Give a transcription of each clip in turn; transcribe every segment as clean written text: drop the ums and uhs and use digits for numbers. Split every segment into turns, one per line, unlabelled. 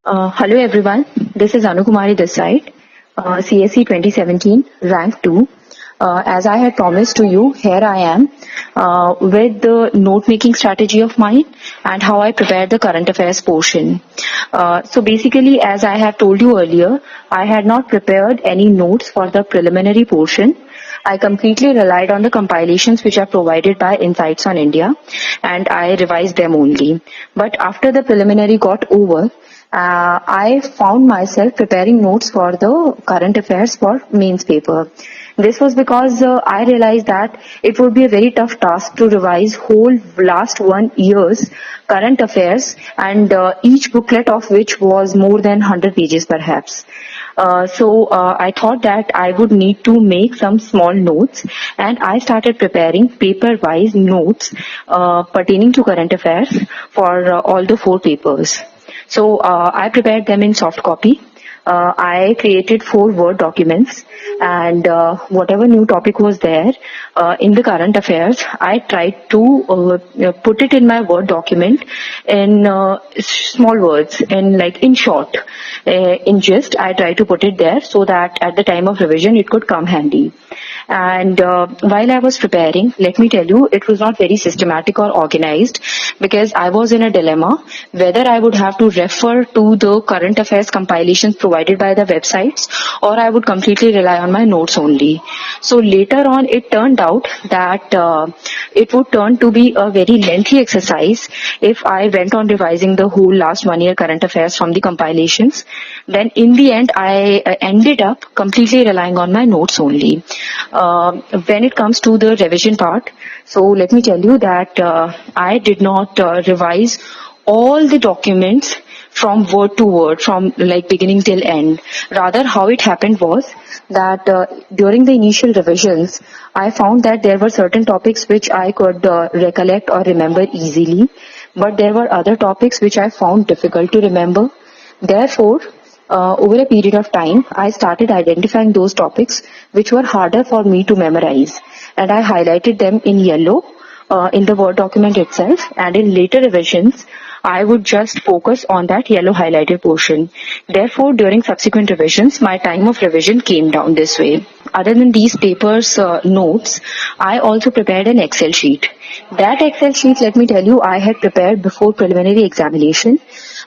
Hello everyone, this is Anukumari this side, CSE 2017, rank 2. As I had promised to you, here I am with the note-making strategy of mine and how I prepared the current affairs portion. So basically, as I have told you earlier, I had not prepared any notes for the preliminary portion. I completely relied on the compilations which are provided by Insights on India, and I revised them only. But after the preliminary got over, I found myself preparing notes for the current affairs for mains paper. This was because I realized that it would be a very tough task to revise whole last 1 year's current affairs, and each booklet of which was more than 100 pages perhaps. So I thought that I would need to make some small notes, and I started preparing paper-wise notes pertaining to current affairs for all the 4 papers. So I prepared them in soft copy. I created 4 Word documents, and whatever new topic was there in the current affairs, I tried to put it in my Word document in small words, in short, in gist. I tried to put it there so that at the time of revision it could come handy. And while I was preparing, let me tell you, it was not very systematic or organized, because I was in a dilemma whether I would have to refer to the current affairs compilations provided by the websites, or I would completely rely on my notes only. So later on, it turned out that it would turn to be a very lengthy exercise if I went on revising the whole last 1 year current affairs from the compilations. Then in the end, I ended up completely relying on my notes only. When it comes to the revision part, so let me tell you that I did not revise all the documents from word to word, from like beginning till end. Rather, how it happened was that during the initial revisions, I found that there were certain topics which I could recollect or remember easily, but there were other topics which I found difficult to remember. Therefore, over a period of time, I started identifying those topics which were harder for me to memorize, and I highlighted them in yellow in the Word document itself, and in later revisions, I would just focus on that yellow highlighted portion. Therefore, during subsequent revisions, my time of revision came down this way. Other than these papers notes, I also prepared an Excel sheet. That Excel sheet, let me tell you, I had prepared before preliminary examination,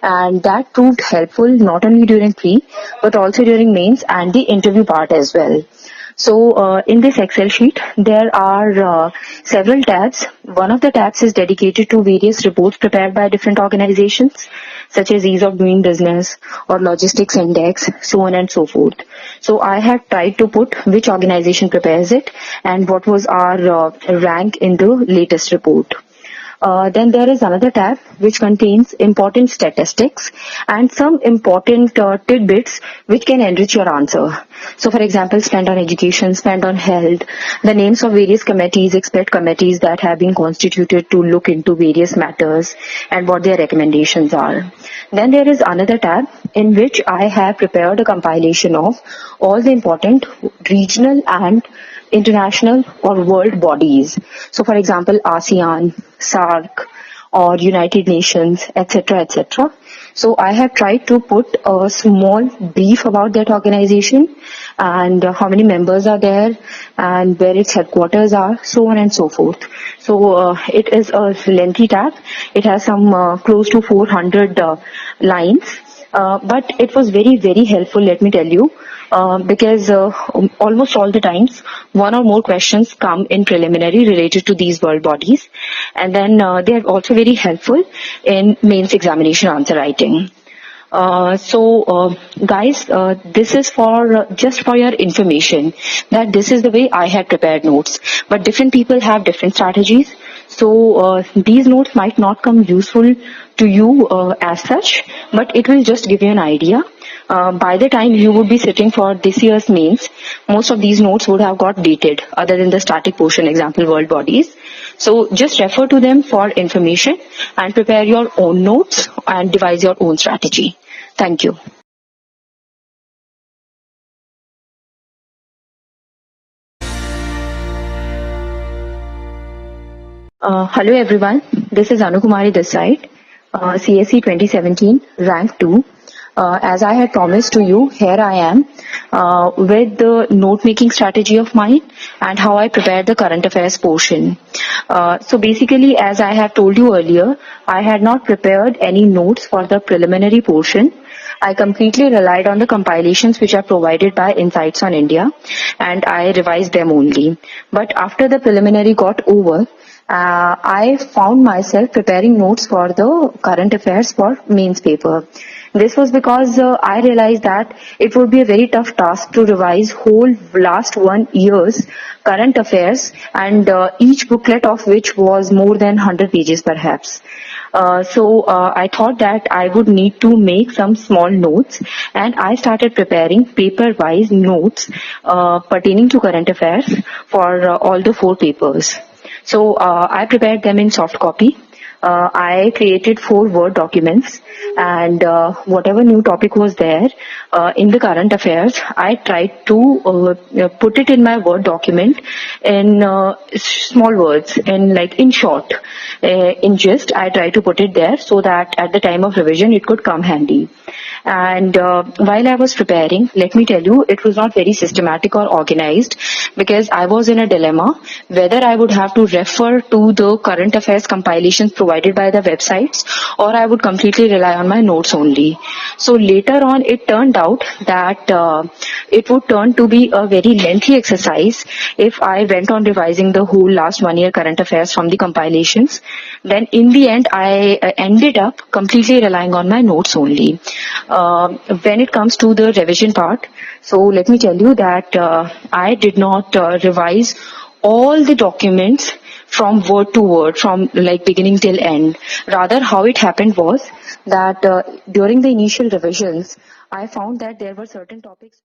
and that proved helpful not only during pre but also during mains and the interview part as well. So in this Excel sheet, there are several tabs. One of the tabs is dedicated to various reports prepared by different organizations, such as ease of doing business or logistics index, so on and so forth. So I have tried to put which organization prepares it and what was our rank in the latest report. Then there is another tab which contains important statistics and some important tidbits which can enrich your answer. So for example, spend on education, spend on health, the names of various committees, expert committees that have been constituted to look into various matters and what their recommendations are. Then there is another tab in which I have prepared a compilation of all the important regional and international or world bodies. So for example, ASEAN, SAARC, or United Nations, etc., etc. So I have tried to put a small brief about that organization and how many members are there and where its headquarters are, so on and so forth. So it is a lengthy tab. It has some close to 400 lines. But it was very, very helpful, let me tell you, because almost all the times, one or more questions come in preliminary related to these world bodies. And then they are also very helpful in mains examination answer writing. Guys, this is for just for your information that this is the way I had prepared notes, but different people have different strategies. So these notes might not come useful to you as such, but it will just give you an idea. By the time you would be sitting for this year's mains, most of these notes would have got dated, other than the static portion, example world bodies. So just refer to them for information and prepare your own notes and devise your own strategy. Thank you. Hello everyone, this is Anukumari this side, CSE 2017, rank 2. As I had promised to you, here I am with the note-making strategy of mine and how I prepared the current affairs portion. So basically, as I have told you earlier, I had not prepared any notes for the preliminary portion. I completely relied on the compilations which are provided by Insights on India, and I revised them only. But after the preliminary got over, I found myself preparing notes for the current affairs for mains paper. This was because I realized that it would be a very tough task to revise whole last 1 year's current affairs, and each booklet of which was more than 100 pages perhaps. So I thought that I would need to make some small notes, and I started preparing paper-wise notes pertaining to current affairs for all the 4 papers. So I prepared them in soft copy. I created 4 Word documents, and whatever new topic was there in the current affairs, I tried to put it in my Word document in small words, in short. In gist, I tried to put it there so that at the time of revision it could come handy. And while I was preparing, let me tell you, it was not very systematic or organized, because I was in a dilemma whether I would have to refer to the current affairs compilations provided by the websites, or I would completely rely on my notes only. So later on, it turned out that it would turn to be a very lengthy exercise if I went on revising the whole last 1 year current affairs from the compilations. Then in the end, I ended up completely relying on my notes only. When it comes to the revision part, so let me tell you that I did not revise all the documents from word to word, from beginning till end. Rather, how it happened was that during the initial revisions, I found that there were certain topics